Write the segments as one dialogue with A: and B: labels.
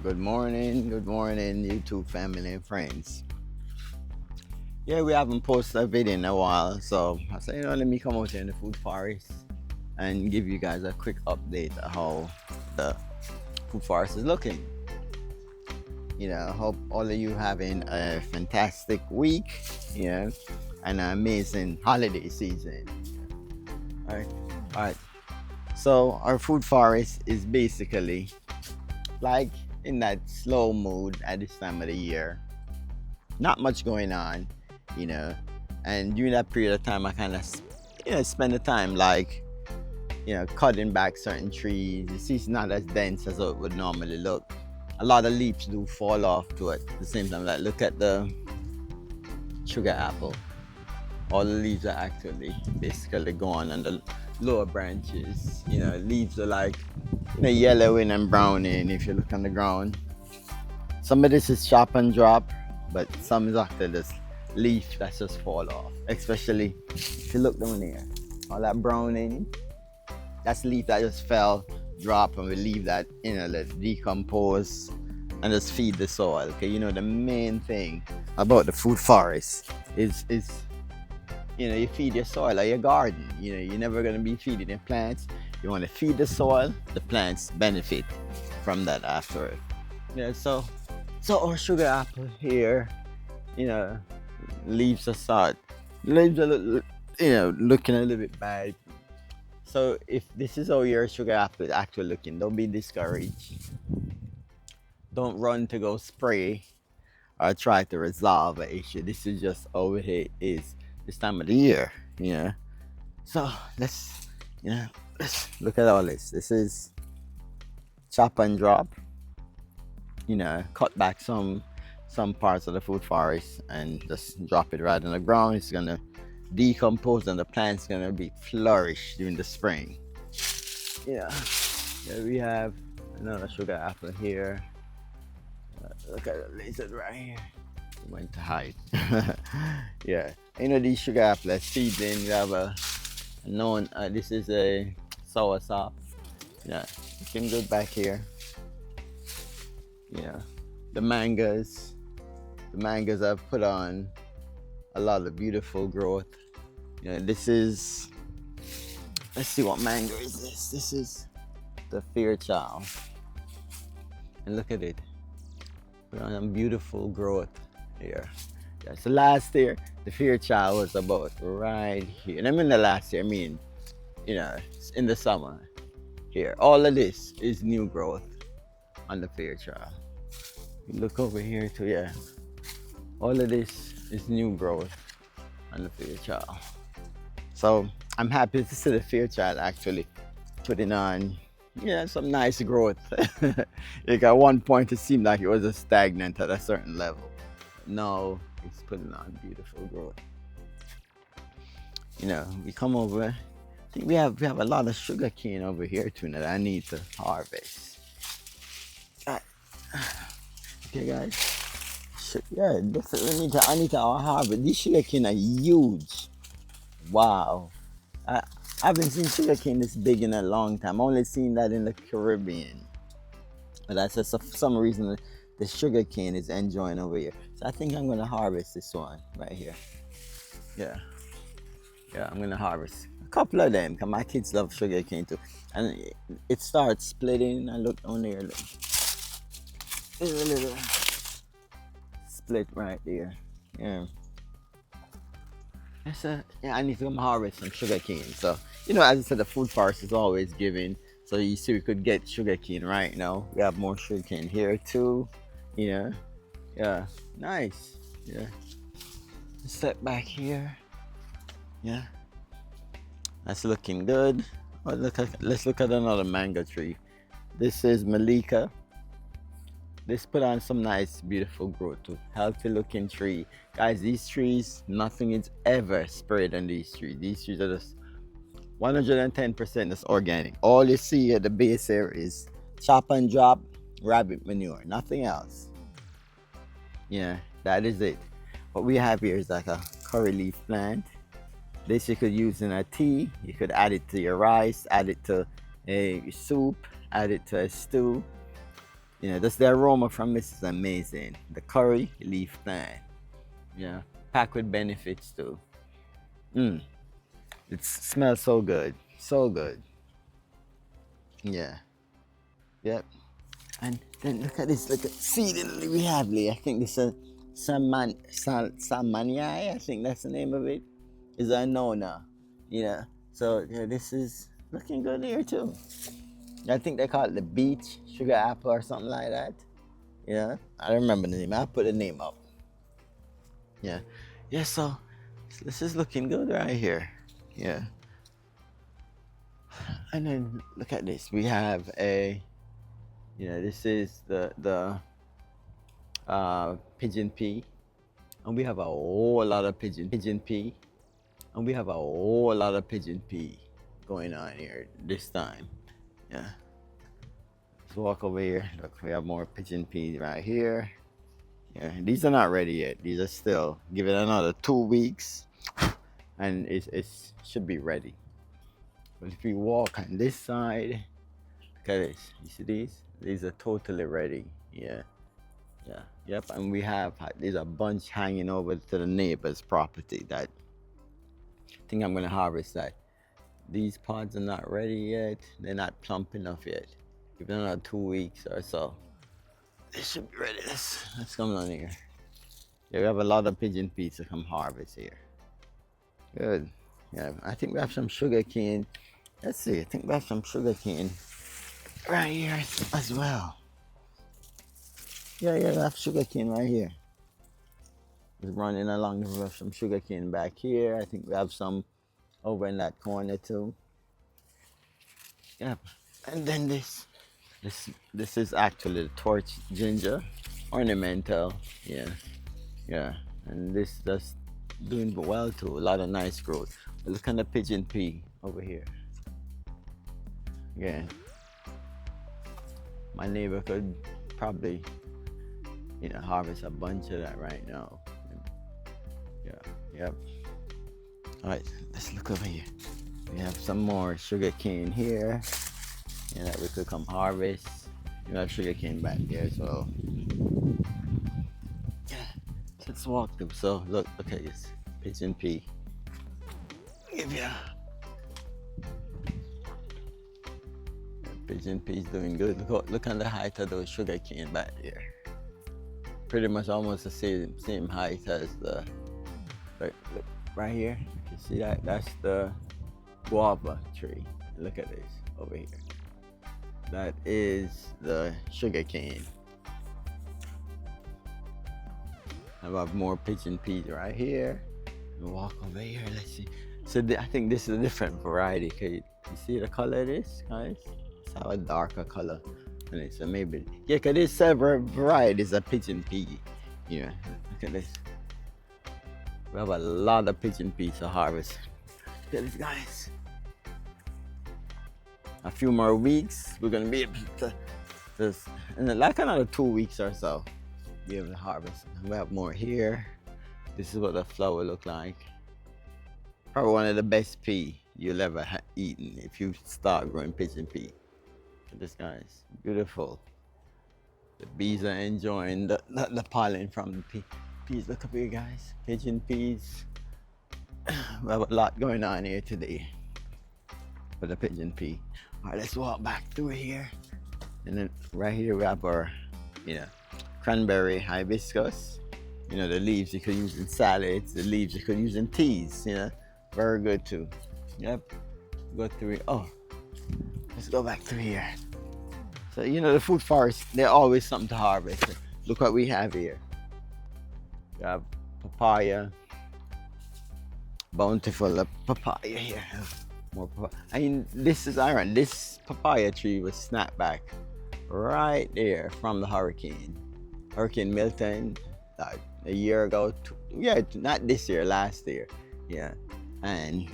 A: Good morning, YouTube family and friends. Yeah, we haven't posted a video in a while, so I said, let me come out here in the food forest and give you guys a quick update of how the food forest is looking. Hope all of you having a fantastic week, and an amazing holiday season. All right. So our food forest is basically like in that slow mood at this time of the year. Not much going on, and during that period of time I kind of spend the time like cutting back certain trees. The seed's not as dense as it would normally look. A lot of leaves do fall off to it at the same time. Like look at the sugar apple, all the leaves are actually basically gone on the lower branches. Leaves are like yellowing and browning if you look on the ground. Some of this is chop and drop, but some is actually this leaf that just fall off. Especially if you look down here, all that browning, that's leaf that just fell, drop, and we leave that let decompose and just feed the soil. Okay, the main thing about the food forest is you feed your soil or your garden. You're never gonna be feeding your plants. You want to feed the soil, the plants benefit from that after. So our sugar apple here, leaves are looking a little bit bad. So if this is how your sugar apple is actually looking, don't be discouraged. Don't run to go spray or try to resolve an issue. This is just how it is this time of the year. So let's look at all this. This is chop and drop. Cut back some parts of the food forest and just drop it right on the ground. It's gonna decompose and the plant's gonna be flourish during the spring. Yeah, we have another sugar apple here. Look at the lizard right here. It went to hide. Yeah, these sugar apples, seedling. We have a known. This is a soursop. Looking good back here. The mangoes have put on a lot of beautiful growth. This is, let's see, what mango is this? This is the Fairchild, and look at it, put on some beautiful growth here. So last year the Fairchild was about right here, and I mean the last year, in the summer here. All of this is new growth on the Fairchild. You look over here too, all of this is new growth on the Fairchild. So I'm happy to see the Fairchild actually putting on some nice growth. Like at one point it seemed like it was stagnant at a certain level. Now it's putting on beautiful growth. We come over, I think we have a lot of sugar cane over here too that I need to harvest. Okay, guys. I need to harvest. These sugar cane are huge. Wow. I haven't seen sugar cane this big in a long time. I've only seen that in the Caribbean. But that's just for some reason the sugar cane is enjoying over here. So I think I'm gonna harvest this one right here. Yeah, I'm gonna harvest a couple of them because my kids love sugar cane too. And it starts splitting. I look on there. There's a little split right there. I need to come harvest some sugar cane. So as I said, the food forest is always giving. So you see, we could get sugar cane right now. We have more sugar cane here too. Nice. Step back here. That's looking good. Let's look at another mango tree. This is Malika. This put on some nice beautiful growth too. Healthy looking tree. Guys, these trees, nothing is ever sprayed on these trees. These trees are just 110% just organic. All you see at the base here is chop and drop rabbit manure, nothing else. That is it. What we have here is like a curry leaf plant. This you could use in a tea. You could add it to your rice, add it to a soup, add it to a stew. You know, just the aroma from this is amazing. The curry leaf thyme. Yeah, packed with benefits too. Mm, it smells so good, so good. Yeah, yep. And then look at this, look at seedling we have, Lee. I think this is Samania, I think that's the name of it. Is a nona. Yeah. So yeah, this is looking good here too. I think they call it the beach sugar apple or something like that. Yeah. I don't remember the name. I'll put the name up. Yeah. Yeah, so this is looking good right here. Yeah. And then look at this. We have a, you know, this is the pigeon pea, and we have a whole lot of pigeon pea, and we have a whole lot of pigeon pea going on here this time. Yeah. Let's walk over here. Look, we have more pigeon pea right here. Yeah, these are not ready yet. These are still. Give it another 2 weeks, and it should be ready. But if you walk on this side, look at this. You see these? These are totally ready. Yeah. Yeah. Yep. And we have there's a bunch hanging over to the neighbor's property that I think I'm gonna harvest that. These pods are not ready yet. They're not plump enough yet. Give it another 2 weeks or so. They should be ready. Let's come on here. Yeah, we have a lot of pigeon peas to come harvest here. Good. Yeah, I think we have some sugar cane. Let's see. I think we have some sugar cane right here as well. Yeah, we have sugar cane right here. Just running along. We have some sugar cane back here. I think we have some over in that corner too. Yeah, and then this is actually the torch ginger, ornamental. Yeah, yeah, and this just doing well too. A lot of nice growth. But look at the pigeon pea over here. Yeah, my neighbor could probably, you know, harvest a bunch of that right now. Yeah, yep. All right, let's look over here. We have some more sugar cane here, and that we could come harvest. We have sugar cane back there as well. Yeah, let's walk through. So look at this pigeon pea. Give ya. Pigeon pea's doing good. Look on the height of those sugar cane back there. Pretty much almost the same height as the. Look right here. You see that? That's the guava tree. Look at this over here. That is the sugar cane. I have more pigeon peas right here. And walk over here. Let's see. So I think this is a different variety. You see the color of this, guys? It's have a darker color. And it's a maybe. Yeah, because there's several varieties of pigeon pea. Yeah, look at this. We have a lot of pigeon peas to harvest. Look at this, guys. A few more weeks, we're gonna be able to just, in like another 2 weeks or so, be able to harvest. We have more here. This is what the flower look like. Probably one of the best pea you'll ever eaten if you start growing pigeon pea. Look at this, guys. Beautiful. The bees are enjoying the pollen from the peas. Look up here, guys. Pigeon peas. We have a lot going on here today for the pigeon pea. All right, let's walk back through here. And then right here we have our, cranberry hibiscus. The leaves you could use in salads, the leaves you could use in teas, very good too. Yep, go through, let's go back through here. So, the food forest, they're always something to harvest. Look what we have here. We have papaya, bountiful papaya here. More papaya. This is iron. This papaya tree was snapped back right there from the Hurricane Milton, a year ago. Not this year, last year. Yeah, and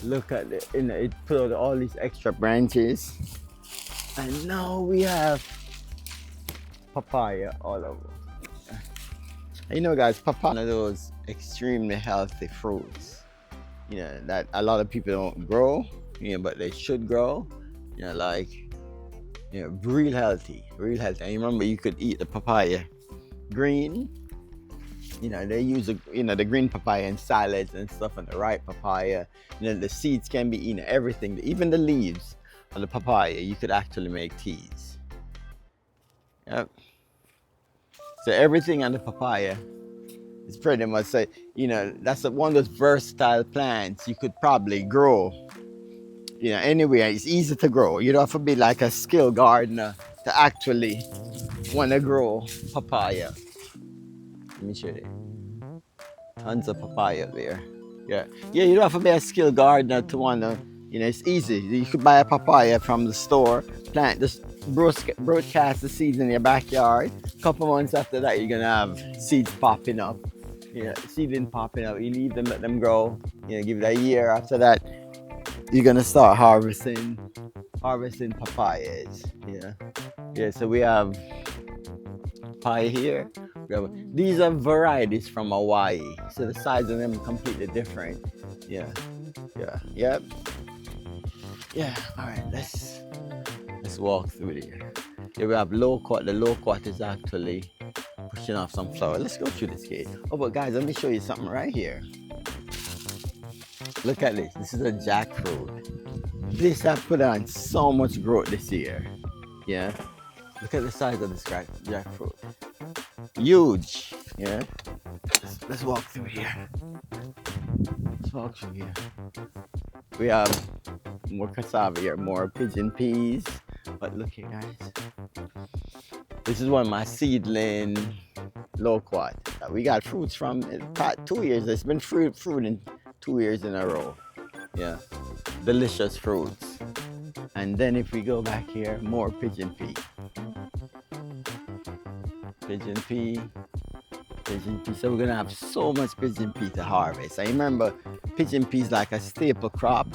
A: look at it. It put out all these extra branches, and now we have papaya all over. Guys, papaya are those extremely healthy fruits. That a lot of people don't grow. But they should grow. Like You know, real healthy, real healthy. And remember, you could eat the papaya green. You know, they use the green papaya in salads and stuff, and the ripe papaya. You know, the seeds can be eaten, everything, even the leaves of the papaya, you could actually make teas. Yep. So everything on the papaya is pretty much say, you know, that's one of those versatile plants you could probably grow. You know, anywhere. It's easy to grow. You don't have to be like a skilled gardener to actually want to grow papaya. Let me show you. Tons of papaya there. Yeah. Yeah, you don't have to be a skilled gardener to want to, you know, it's easy. You could buy a papaya from the store, plant, just broadcast the seeds in your backyard. A couple months after that, you're going to have seeds popping up. Yeah, seedling popping up. You leave them, let them grow. You know, give it a year. After that, you're going to start harvesting papayas. Yeah. Yeah, so we have pie here. These are varieties from Hawaii, so the size of them are completely different. Yeah, yeah, yep, yeah. All right, let's walk through here. Here we have loquat. The loquat is actually pushing off some flower. Let's go through this gate. Oh, but guys, let me show you something right here. Look at this. This is a jackfruit. This has put on so much growth this year. Yeah. Look at the size of this jackfruit. Huge. Yeah. Let's walk through here. Let's walk through here. We have more cassava here, more pigeon peas. But look here, guys. This is one of my seedling loquat. We got fruits from 2 years. It's been fruiting 2 years in a row. Yeah. Delicious fruits. And then if we go back here, more pigeon pea. Pigeon pea. So we're gonna have so much pigeon pea to harvest. I remember pigeon pea is like a staple crop,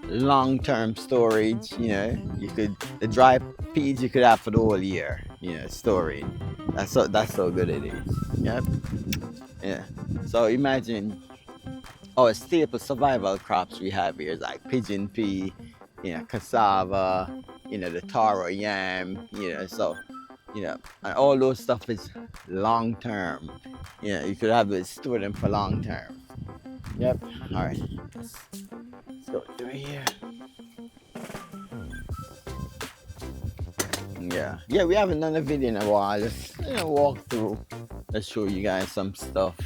A: long-term storage. You know, the dry peas you could have for the whole year. You know, storing. That's so good it is. Yep. Yeah. So imagine, staple survival crops we have here is like pigeon pea, you know, cassava, you know, the taro yam, you know, so, you know, and all those stuff is long term. You know, you could have it, store them for long term. Yep. All right. Let's go through here. Yeah, we haven't done a video in a while. Just, you know, walk through. Let's show you guys some stuff.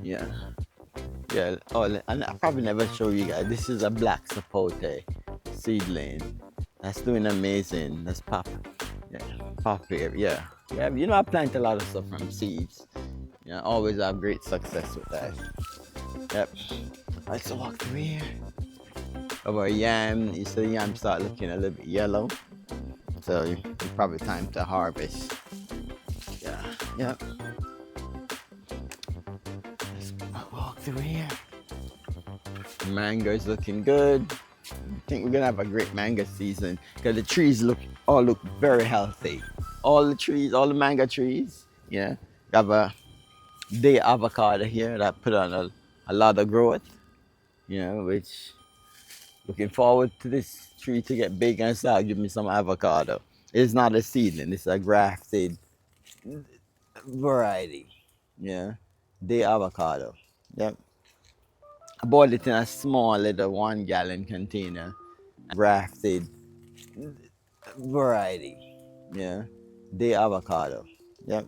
A: Yeah. Yeah. Oh, and I probably never show you guys. This is a black sapote seedling. That's doing amazing. That's Papaya. Yeah. Yeah. You know, I plant a lot of stuff from seeds. You know, always have great success with that. Yep. Let's walk through here. Over yam. You see the yam start looking a little bit yellow. So it's probably time to harvest. Yeah. Yep. Let's walk through here. Mango's looking good. I think we're gonna have a great mango season because the trees all look very healthy. All the mango trees. Yeah. We have a day avocado here that put on a lot of growth. You know, which looking forward to this tree to get big and start giving me some avocado. It's not a seedling, it's a grafted variety. Yeah. Day avocado. Yep. I bought it in a small little 1-gallon container. Grafted variety. Yeah. Day avocado. Yep.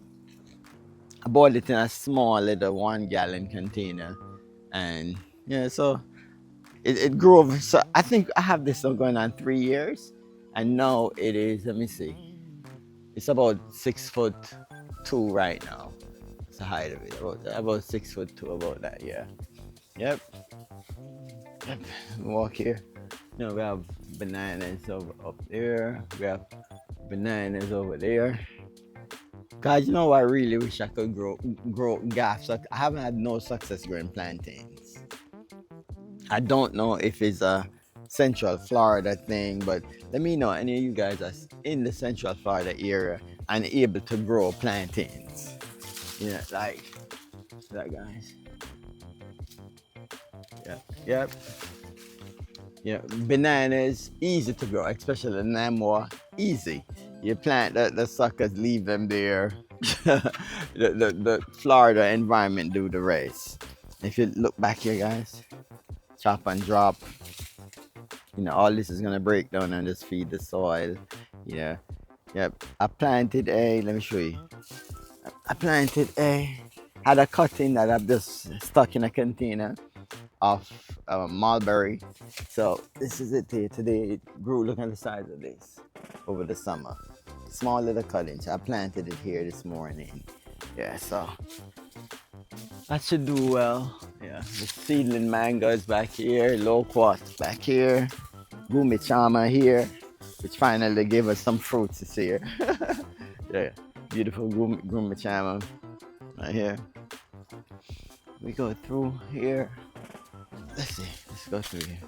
A: I bought it in a small little 1-gallon container. And yeah, so it grew. So I think I have this going on 3 years. And now it is, let me see. It's about 6'2" right now. It's the height of it. About 6'2", about that, yeah. Yep. Walk here. You know, we have bananas up there. We have bananas over there. Guys, you know, I really wish I could grow gaps. I haven't had no success growing plantains. I don't know if it's a Central Florida thing, but let me know any of you guys are in the Central Florida area and able to grow plantains. You know, like that, guys. Yeah. Yep. Yeah, bananas easy to grow, especially the Namwa. Easy. You plant the suckers, leave them there. The Florida environment do the rest. If you look back here, guys, chop and drop. You know, all this is gonna break down and just feed the soil. Yeah. Yep. I planted a. Let me show you. I planted a. Had a cutting that I've just stuck in a container of mulberry. So this is it here. Today it grew. Look at the size of this over the summer. Small little cuttings. I planted it here this morning. Yeah, so that should do well. Yeah, the seedling mangoes back here, loquat back here, gumichama here, which finally gave us some fruits this year. Yeah, beautiful gumichama right here. We go through here. Let's see. Let's go through here.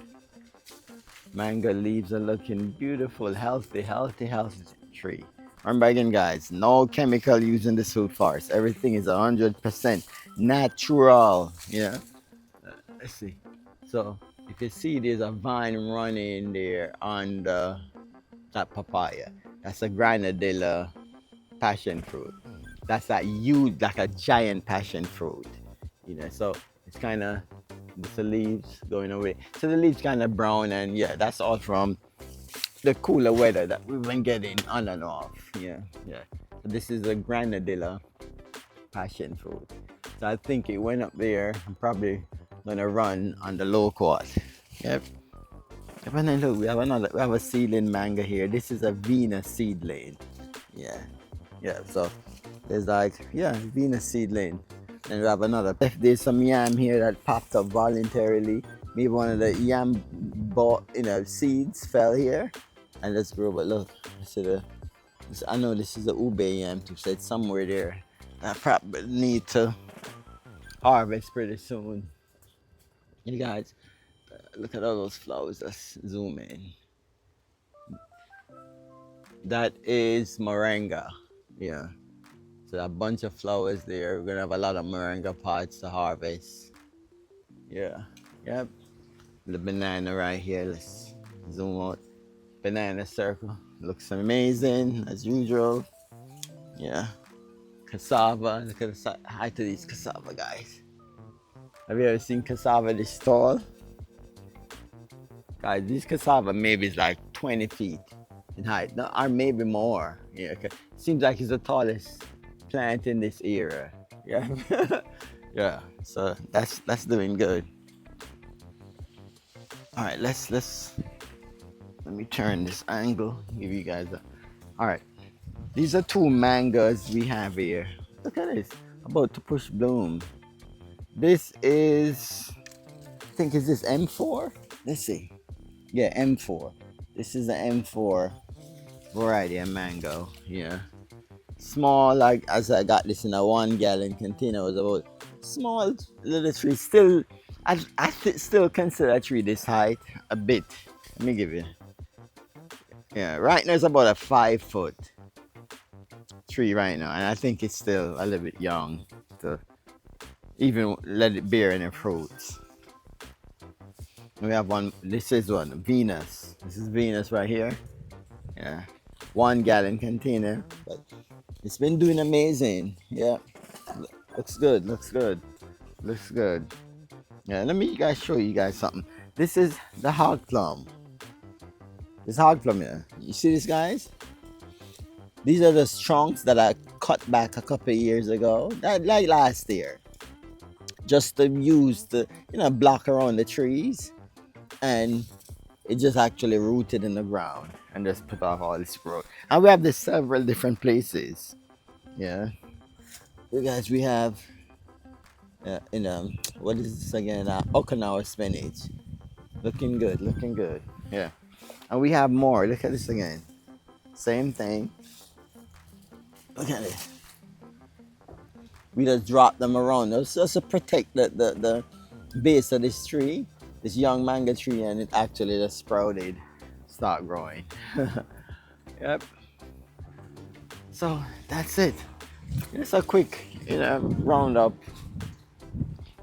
A: Mango leaves are looking beautiful, healthy tree. Remember again, guys, no chemical used in this food forest. Everything is 100% natural. Yeah. Let's see. So if you see, there's a vine running there on that papaya. That's a granadilla passion fruit. That's that huge, like a giant passion fruit. You know, so it's kind of the leaves going away. So the leaves kind of brown, and yeah, that's all from the cooler weather that we've been getting on and off. Yeah, yeah. So this is a granadilla passion fruit. So I think it went up there. I'm probably gonna run on the loquat. Yep. And then look, we have a seedling mango here. This is a Venus seedling. Yeah, yeah. So there's like, yeah, Venus seedling. And we have another. If there's some yam here that popped up voluntarily, maybe one of the yam seeds fell here and let's grow. But look, I know this is a ube yam too, so it's somewhere there. I probably need to harvest pretty soon. You guys, look at all those flowers. Let's zoom in. That is moringa. Yeah. So a bunch of flowers there. We're gonna have a lot of moringa pods to harvest. Yeah. Yep. The banana right here. Let's zoom out. Banana circle. Looks amazing as usual. Yeah. Cassava. Look at the height of these cassava, guys. Have you ever seen cassava this tall? Guys, this cassava maybe is like 20 feet in height, no, or maybe more. Yeah, okay. Seems like it's the tallest plant in this era. Yeah, yeah. So that's doing good. All right, let me turn this angle. Give you guys a. All right, these are two mangoes we have here. Look at this, about to push bloom. This is, I think, is this M4? Let's see. Yeah, M4. This is the M4 variety of mango. Yeah. Small, like as I got this in a 1 gallon container, it was about small little tree. Still, I still consider a tree this height a bit. Let me give you. Yeah, right now it's about a 5-foot tree right now, and I think it's still a little bit young to even let it bear any fruits. We have one. This is one Venus. This is Venus right here. Yeah, 1 gallon container, but it's been doing amazing. Yeah, looks good. Looks good. Looks good. Yeah, let me show you guys something. This is the hog plum. This hog plum here. You see this, guys? These are the trunks that I cut back a couple of years ago, like last year, just to use to block around the trees. And it just actually rooted in the ground and just put off all this growth. And we have this several different places. Yeah. You guys, we have, what is this again? Okinawa spinach. Looking good, looking good. Yeah. And we have more. Look at this again. Same thing. Look at it. We just drop them around. It's just to protect the base of this tree. This young mango tree, and it actually just sprouted, start growing. Yep. So that's it. It's a quick, roundup.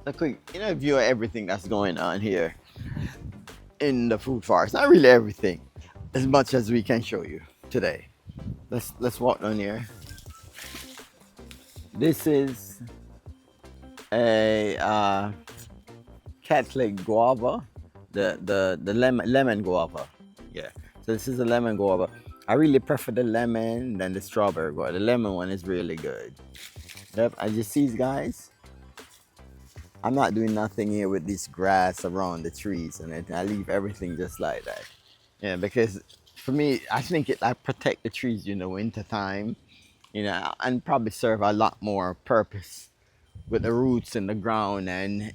A: A quick, view of everything that's going on here in the food forest. Not really everything, as much as we can show you. today. Let's walk down here. This is a cat leg guava, the lemon guava. Yeah. So this is a lemon guava. I really prefer the lemon than the strawberry guava. The lemon one is really good. Yep. As you see, guys, I'm not doing nothing here with this grass around the trees, and I leave everything just like that. Yeah, because for me, I think I protect the trees in the winter time, and probably serve a lot more purpose with the roots in the ground and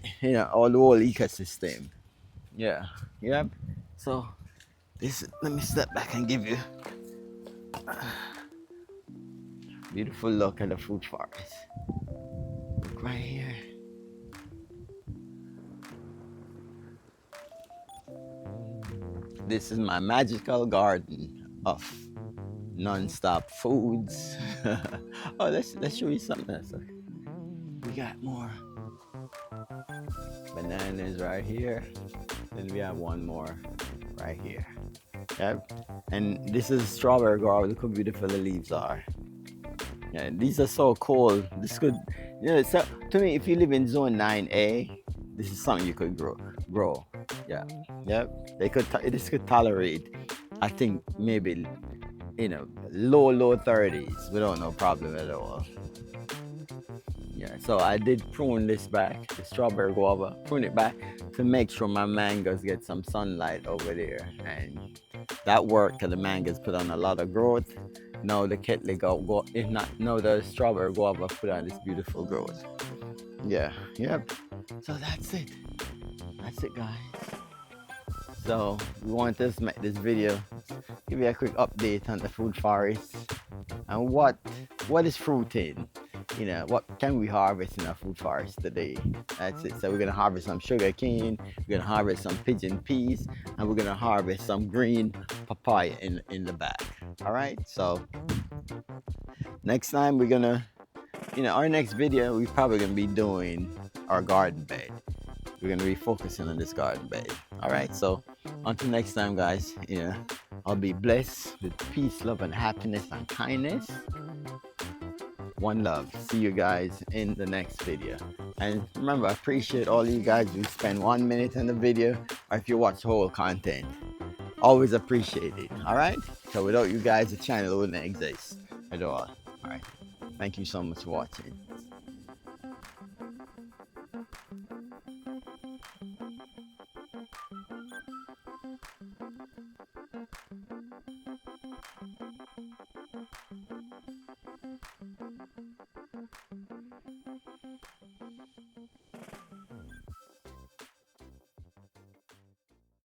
A: all the whole ecosystem. Yeah, yep. So let me step back and give you a beautiful look at the fruit forest. Look right here. This is my magical garden of non-stop foods. Oh, let's show you something else. We got more bananas right here. Then we have one more right here. Yep. And this is strawberry guava. Look how beautiful the leaves are. Yeah, these are so cool. This could, so to me, if you live in zone 9A, this is something you could grow. Yeah. Yep. This could tolerate, I think, maybe, low 30s without no problem at all. Yeah, so I did prune this back, the strawberry guava, prune it back to make sure my mangoes get some sunlight over there. And that worked because the mangoes put on a lot of growth. Now the now the strawberry guava put on this beautiful growth. Yeah, yep. So that's it. That's it, guys. So we want to make this video, give you a quick update on the fruit forest and what is fruiting. What can we harvest in our food forest today? That's it. So we're gonna harvest some sugar cane, we're gonna harvest some pigeon peas, and we're gonna harvest some green papaya in the back. All right. So next time we're gonna, our next video, we're probably gonna be doing our garden bed. We're gonna be focusing on this garden bed. All right. So until next time, guys. I'll be blessed with peace, love, and happiness and kindness. One love. See you guys in the next video. And remember, I appreciate all you guys who spend 1 minute in the video, or if you watch the whole content. Always appreciate it. All right. So without you guys, the channel wouldn't exist at all. All right. Thank you so much for watching.